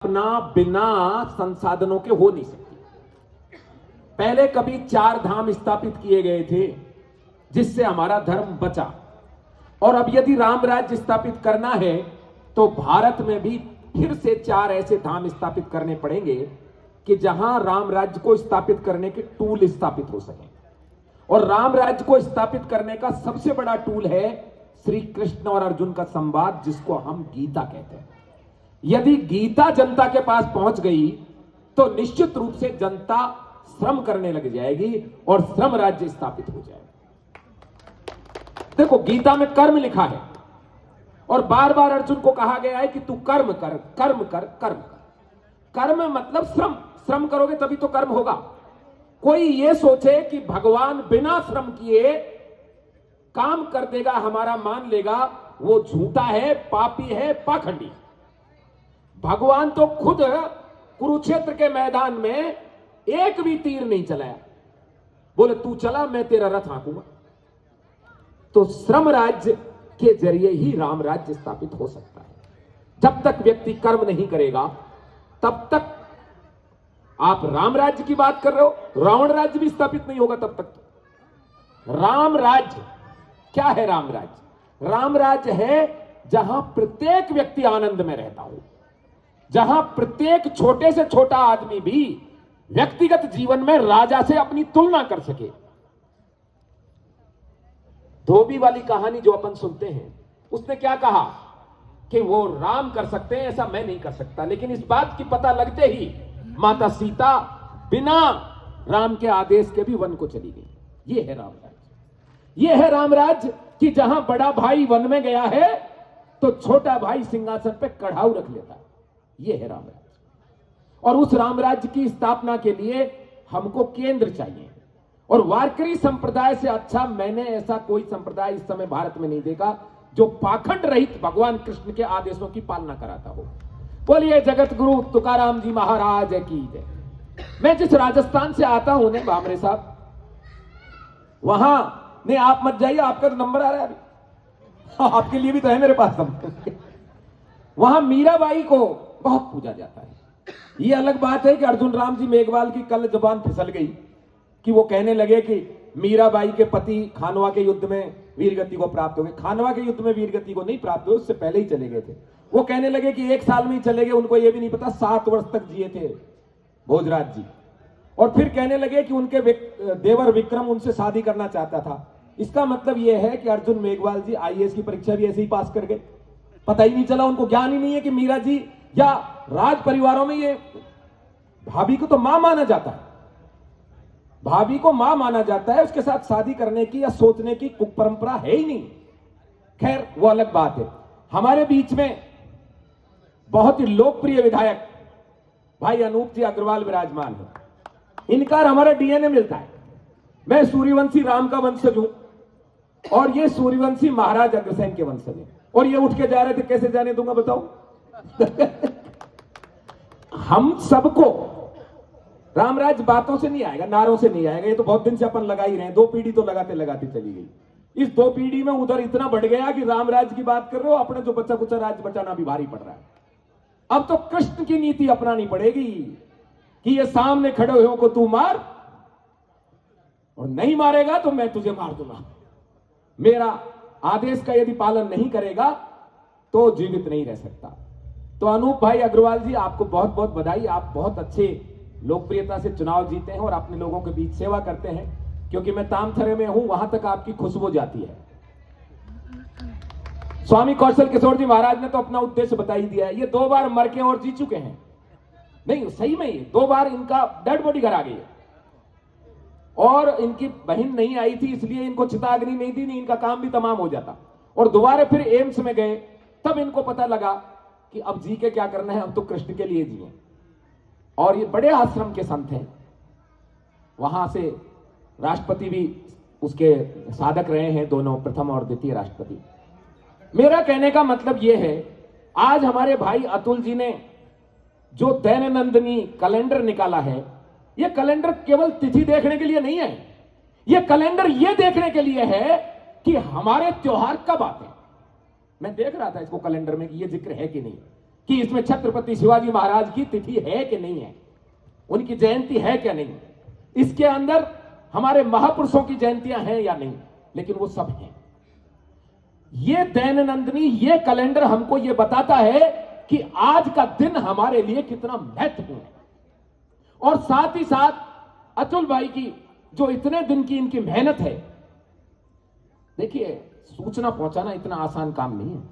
कल्पना बिना संसाधनों के हो नहीं सकती। पहले कभी 4 धाम स्थापित किए गए थे जिससे हमारा धर्म बचा, और अब यदि राम राज्य स्थापित करना है तो भारत में भी फिर से 4 ऐसे धाम स्थापित करने पड़ेंगे कि जहां राम राज्य को स्थापित करने के टूल स्थापित हो सकें। और राम राज्य को स्थापित करने का सबसे बड़ा टूल है श्री कृष्ण और अर्जुन का संवाद, जिसको हम गीता कहते हैं। यदि गीता जनता के पास पहुंच गई तो निश्चित रूप से जनता श्रम करने लग जाएगी और श्रम राज्य स्थापित हो जाएगा। देखो, गीता में कर्म लिखा है और बार बार अर्जुन को कहा गया है कि तू कर्म कर, कर्म कर, कर्म कर। कर्म मतलब श्रम, श्रम करोगे तभी तो कर्म होगा। कोई ये सोचे कि भगवान बिना श्रम किए काम कर देगा, हमारा मान लेगा, वो झूठा है, पापी है, पाखंडी। भगवान तो खुद कुरुक्षेत्र के मैदान में एक भी तीर नहीं चलाया, बोले तू चला मैं तेरा रथ हाँकूंगा। तो श्रम राज्य के जरिए ही राम राज्य स्थापित हो सकता है। जब तक व्यक्ति कर्म नहीं करेगा तब तक आप राम राज्य की बात कर रहे हो, रावण राज्य भी स्थापित नहीं होगा तब तक। राम राज्य क्या है? राम राज्य, राम राज्य है जहां प्रत्येक व्यक्ति आनंद में रहता हो, जहां प्रत्येक छोटे से छोटा आदमी भी व्यक्तिगत जीवन में राजा से अपनी तुलना कर सके। धोबी वाली कहानी जो अपन सुनते हैं, उसने क्या कहा कि वो राम कर सकते हैं, ऐसा मैं नहीं कर सकता। लेकिन इस बात की पता लगते ही माता सीता बिना राम के आदेश के भी वन को चली गई। ये है राम राज्य। ये है राम राज्य कि जहां बड़ा भाई वन में गया है तो छोटा भाई सिंहासन पे कढ़ाऊ रख लेता है। ये है राम राज्य। और उस राम राज्य की स्थापना के लिए हमको केंद्र चाहिए। और वारकरी संप्रदाय से अच्छा मैंने ऐसा कोई संप्रदाय इस समय भारत में नहीं देखा जो पाखंड रहित भगवान कृष्ण के आदेशों की पालना कराता हो। बोलिए जगत गुरु तुकाराम जी महाराज की जय। मैं जिस राजस्थान से आता हूं ने भामरे साहब, वहां नहीं आप मत जाइए, आपका तो नंबर आ रहा है अभी, आपके लिए भी तो है मेरे पास नंबर। वहां मीराबाई को बहुत पूजा जाता है। ये अलग बात है कि अर्जुन राम जी मेघवाल की कल जबान फिसल गई कि वो कहने लगे कि मीराबाई के पति खानवा के युद्ध में वीरगति को प्राप्त हो गए। खानवा के युद्ध में वीरगति को नहीं प्राप्त हुए, उससे पहले ही चले गए थे। वो कहने लगे कि 1 साल में ही चले गए, उनको ये भी नहीं पता 7 वर्ष तक जिए थे भोजराज जी। और फिर कहने लगे कि उनके देवर विक्रम उनसे शादी करना चाहता था। इसका मतलब यह है कि अर्जुन मेघवाल जी आईएएस की परीक्षा भी ऐसे ही पास कर गए, पता ही नहीं चला, उनको ज्ञान ही नहीं है कि मीरा जी या राज परिवारों में ये भाभी को तो मां माना जाता है, भाभी को मां माना जाता है, उसके साथ शादी करने की या सोचने की कुपरंपरा है ही नहीं। खैर वो अलग बात है। हमारे बीच में बहुत ही लोकप्रिय विधायक भाई अनूप जी अग्रवाल विराजमान है। इनका हमारा डीएनए मिलता है। मैं सूर्यवंशी राम का वंशज हूं और ये सूर्यवंशी महाराज अग्रसेन के वंशज हैं। और ये उठ के जा रहे थे, कैसे जाने दूंगा बताओ? हम सबको रामराज बातों से नहीं आएगा, नारों से नहीं आएगा। ये तो बहुत दिन से अपन लगा ही रहे हैं, 2 पीढ़ी तो लगाते लगाते चली गई। इस 2 पीढ़ी में उधर इतना बढ़ गया कि रामराज की बात कर रहे हो, अपने जो बच्चा कुचा राज्य बचाना भी भारी पड़ रहा है। अब तो कृष्ण की नीति अपनानी पड़ेगी कि ये सामने खड़े हुए को तू मार, और नहीं मारेगा तो मैं तुझे मार दूंगा। मेरा आदेश का यदि पालन नहीं करेगा तो जीवित नहीं रह सकता। तो अनूप भाई अग्रवाल जी, आपको बहुत बहुत बधाई। आप बहुत अच्छे लोकप्रियता से चुनाव जीते हैं और अपने लोगों के बीच सेवा करते हैं। क्योंकि मैं तामथरे में हूं, वहां तक आपकी खुशबू जाती है। स्वामी कौशल किशोर जी महाराज ने तो अपना उद्देश्य बता ही दिया है। ये 2 बार मर के और जी चुके हैं। नहीं सही में, ये 2 बार इनका डेड बॉडी घर आ गई है। और इनकी बहन नहीं आई थी इसलिए इनको चिताग्नि नहीं दी, नहीं इनका काम भी तमाम हो जाता। और दोबारा फिर एम्स में गए, तब इनको पता लगा कि अब जी के क्या करना है, अब तो कृष्ण के लिए जिए। और ये बड़े आश्रम के संत हैं। वहां से राष्ट्रपति भी उसके साधक रहे हैं, दोनों प्रथम और द्वितीय राष्ट्रपति। मेरा कहने का मतलब यह है, आज हमारे भाई अतुल जी ने जो दैनंदिनी कैलेंडर निकाला है, यह कैलेंडर केवल तिथि देखने के लिए नहीं है। यह कैलेंडर यह देखने के लिए है कि हमारे त्योहार कब आते हैं। मैं देख रहा था इसको कैलेंडर में कि यह जिक्र है कि नहीं, कि इसमें छत्रपति शिवाजी महाराज की तिथि है कि नहीं है, उनकी जयंती है क्या नहीं, इसके अंदर हमारे महापुरुषों की जयंतियां हैं या नहीं, लेकिन वो सब हैं। ये दैनंदिनी, ये कैलेंडर हमको ये बताता है कि आज का दिन हमारे लिए कितना महत्वपूर्ण है। और साथ ही साथ अतुल भाई की जो इतने दिन की इनकी मेहनत है, देखिए सूचना पहुंचाना इतना आसान काम नहीं है।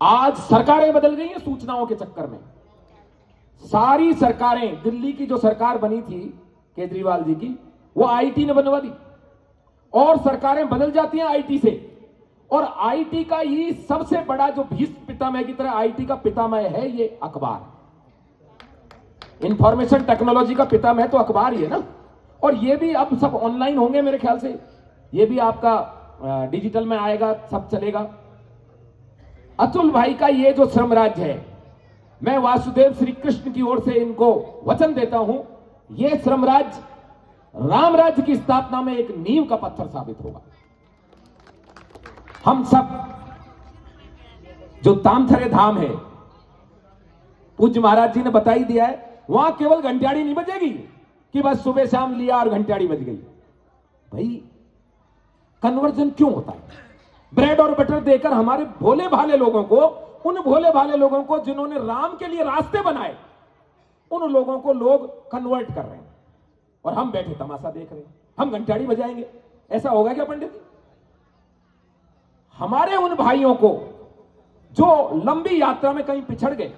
आज सरकारें बदल गई हैं सूचनाओं के चक्कर में। सारी सरकारें, दिल्ली की जो सरकार बनी थी केजरीवाल जी की, वो आईटी ने बनवा दी, और सरकारें बदल जाती हैं आईटी से। और आईटी का ही सबसे बड़ा जो भीष्म पितामह की तरह आईटी का पितामह है ये अखबार। इंफॉर्मेशन टेक्नोलॉजी का पितामह तो अखबार ही है ना। और ये भी अब सब ऑनलाइन होंगे मेरे ख्याल से, ये भी आपका डिजिटल में आएगा, सब चलेगा। अतुल भाई का ये जो श्रम राज्य है, मैं वासुदेव श्री कृष्ण की ओर से इनको वचन देता हूं, ये श्रम राज्य राम राज्य की स्थापना में एक नींव का पत्थर साबित होगा। हम सब जो तामथरे धाम है, पूज्य महाराज जी ने बता ही दिया है, वहां केवल घंटियाड़ी नहीं बजेगी कि बस सुबह शाम लिया और घंटियाड़ी बज गई। भाई कन्वर्जन क्यों होता है? ब्रेड और बटर देकर हमारे भोले भाले लोगों को, उन भोले भाले लोगों को जिन्होंने राम के लिए रास्ते बनाए, उन लोगों को लोग कन्वर्ट कर रहे हैं और हम बैठे तमाशा देख रहे हैं। हम घंटियाड़ी बजाएंगे, ऐसा होगा क्या पंडित जी? हमारे उन भाइयों को जो लंबी यात्रा में कहीं पिछड़ गए,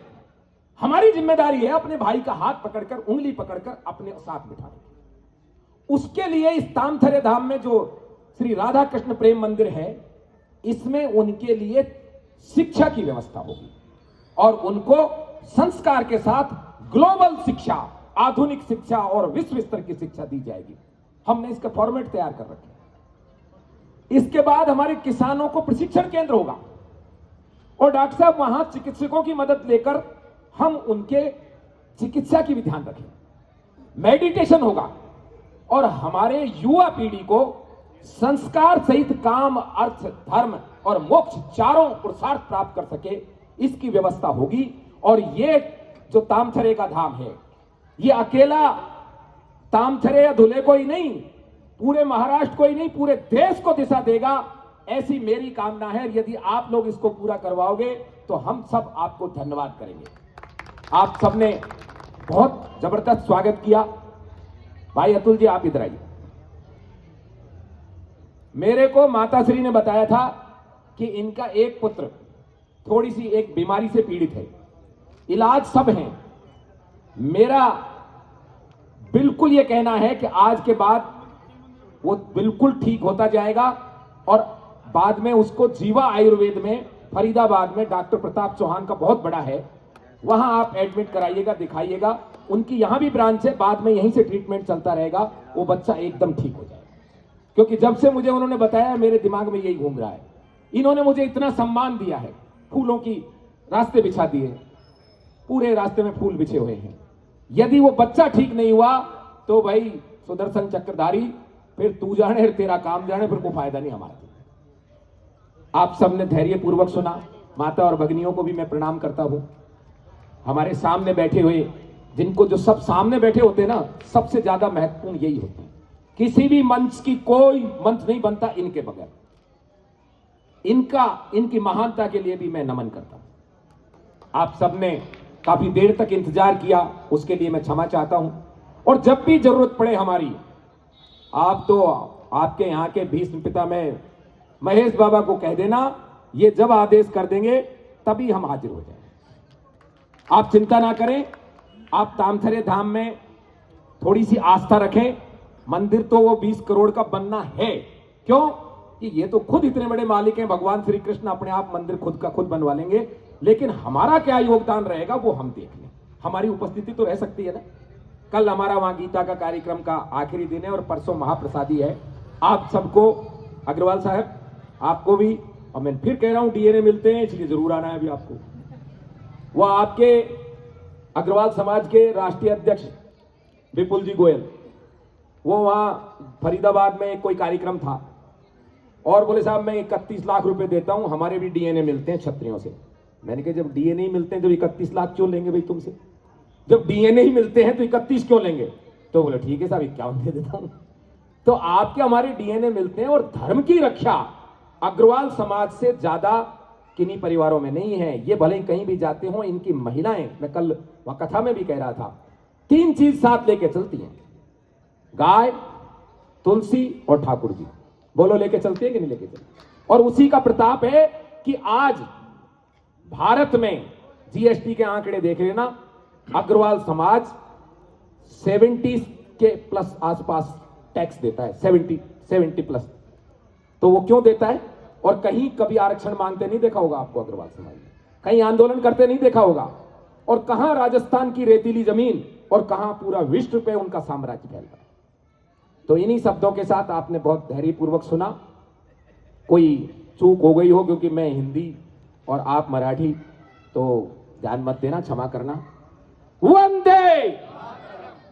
हमारी जिम्मेदारी है अपने भाई का हाथ पकड़कर, उंगली पकड़कर अपने साथ बिठाने। उसके लिए इस तामथरे धाम में जो श्री राधा कृष्ण प्रेम मंदिर है, इसमें उनके लिए शिक्षा की व्यवस्था होगी और उनको संस्कार के साथ ग्लोबल शिक्षा, आधुनिक शिक्षा और विश्व स्तर की शिक्षा दी जाएगी। हमने इसका फॉर्मेट तैयार कर रखे। इसके बाद हमारे किसानों को प्रशिक्षण केंद्र होगा और डॉक्टर साहब वहां चिकित्सकों की मदद लेकर हम उनके चिकित्सा की भी ध्यान रखें। मेडिटेशन होगा और हमारे युवा पीढ़ी को संस्कार सहित काम, अर्थ, धर्म और मोक्ष चारों पुरुषार्थ प्राप्त कर सके, इसकी व्यवस्था होगी। और ये जो तामथरे का धाम है, ये अकेला तामथरे या धुले को ही नहीं, पूरे महाराष्ट्र को ही नहीं, पूरे देश को दिशा देगा, ऐसी मेरी कामना है। यदि आप लोग इसको पूरा करवाओगे तो हम सब आपको धन्यवाद करेंगे। आप सबने बहुत जबरदस्त स्वागत किया। भाई अतुल जी, आप इधर आइए। मेरे को माताश्री ने बताया था कि इनका एक पुत्र थोड़ी सी एक बीमारी से पीड़ित है, इलाज सब हैं। मेरा बिल्कुल यह कहना है कि आज के बाद वो बिल्कुल ठीक होता जाएगा और बाद में उसको जीवा आयुर्वेद में फरीदाबाद में डॉक्टर प्रताप चौहान का बहुत बड़ा है, वहां आप एडमिट कराइएगा, दिखाइएगा। उनकी यहां भी ब्रांच है, बाद में यहीं से ट्रीटमेंट चलता रहेगा, वो बच्चा एकदम ठीक हो जाएगा। क्योंकि जब से मुझे उन्होंने बताया, मेरे दिमाग में यही घूम रहा है। इन्होंने मुझे इतना सम्मान दिया है, फूलों की रास्ते बिछा दिए, पूरे रास्ते में फूल बिछे हुए हैं। यदि वो बच्चा ठीक नहीं हुआ तो भाई सुदर्शन चक्रधारी, फिर तू जाने तेरा काम जाने, फिर कोई फायदा नहीं हमारा। आप सबने धैर्यपूर्वक सुना। माता और भगिनियों को भी मैं प्रणाम करता हूं। हमारे सामने बैठे हुए, जिनको जो सब सामने बैठे होते हैं ना, सबसे ज्यादा महत्वपूर्ण यही होते हैं। किसी भी मंच की कोई मंच नहीं बनता इनके बगैर। इनकी महानता के लिए भी मैं नमन करता हूं। आप सबने काफी देर तक इंतजार किया, उसके लिए मैं क्षमा चाहता हूं। और जब भी जरूरत पड़े हमारी, आप तो आपके यहां के भीष्म पितामह महेश बाबा को कह देना, ये जब आदेश कर देंगे तभी हम हाजिर हो जाएंगे। आप चिंता ना करें। आप तामथरे धाम में थोड़ी सी आस्था रखें। मंदिर तो वो 20 करोड़ का बनना है। क्यों? कि ये तो खुद इतने बड़े मालिक हैं, भगवान श्री कृष्ण अपने आप मंदिर खुद का खुद बनवा लेंगे, लेकिन हमारा क्या योगदान रहेगा वो हम देख लें। हमारी उपस्थिति तो रह सकती है ना। कल हमारा वहां गीता का कार्यक्रम का आखिरी दिन है और परसों महाप्रसादी है। आप सबको, अग्रवाल साहब आपको भी, और मैं फिर कह रहा हूं डीएनए मिलते हैं, इसलिए जरूर आना है अभी आपको। वह आपके अग्रवाल समाज के राष्ट्रीय अध्यक्ष विपुल जी गोयल, वो वहां फरीदाबाद में कोई कार्यक्रम था और बोले साहब मैं 31 लाख रुपए देता हूं, हमारे भी डीएनए मिलते हैं क्षत्रियों से। मैंने कहा जब डीएनए ही मिलते हैं तो 31 लाख क्यों लेंगे भाई तुमसे? जब डीएनए ही मिलते हैं तो 31 क्यों लेंगे? तो बोले ठीक है साहब 51 दे देता हूं। तो आपके हमारे डीएनए मिलते हैं और धर्म की रक्षा अग्रवाल समाज से ज्यादा किन्हीं परिवारों में नहीं है। ये भले ही कहीं भी जाते हो, इनकी महिलाएं, मैं कल वहां कथा में भी कह रहा था, 3 चीज साथ लेके चलती हैं, गाय, तुलसी और ठाकुर जी। बोलो लेके चलती है कि नहीं लेके चलती? और उसी का प्रताप है कि आज भारत में जीएसटी के आंकड़े देख लेना, अग्रवाल समाज 70 के प्लस आसपास टैक्स देता है, 70 प्लस। तो वो क्यों देता है? और कहीं कभी आरक्षण मांगते नहीं देखा होगा आपको अग्रवाल समाज ने, कहीं आंदोलन करते नहीं देखा होगा। और कहां राजस्थान की रेतीली जमीन और कहां पूरा विश्व पे उनका साम्राज्य फैल रहा है। तो इन्हीं शब्दों के साथ आपने बहुत धैर्यपूर्वक सुना। कोई चूक हो गई हो क्योंकि मैं हिंदी और आप मराठी, तो ध्यान मत देना, क्षमा करना। वंदे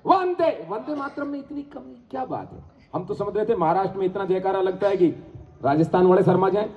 वंदे वंदे मातरम में इतनी कमी क्या बात है? हम तो समझ रहे थे महाराष्ट्र में इतना जयकारा लगता है कि राजस्थान वाले शर्मा जाए।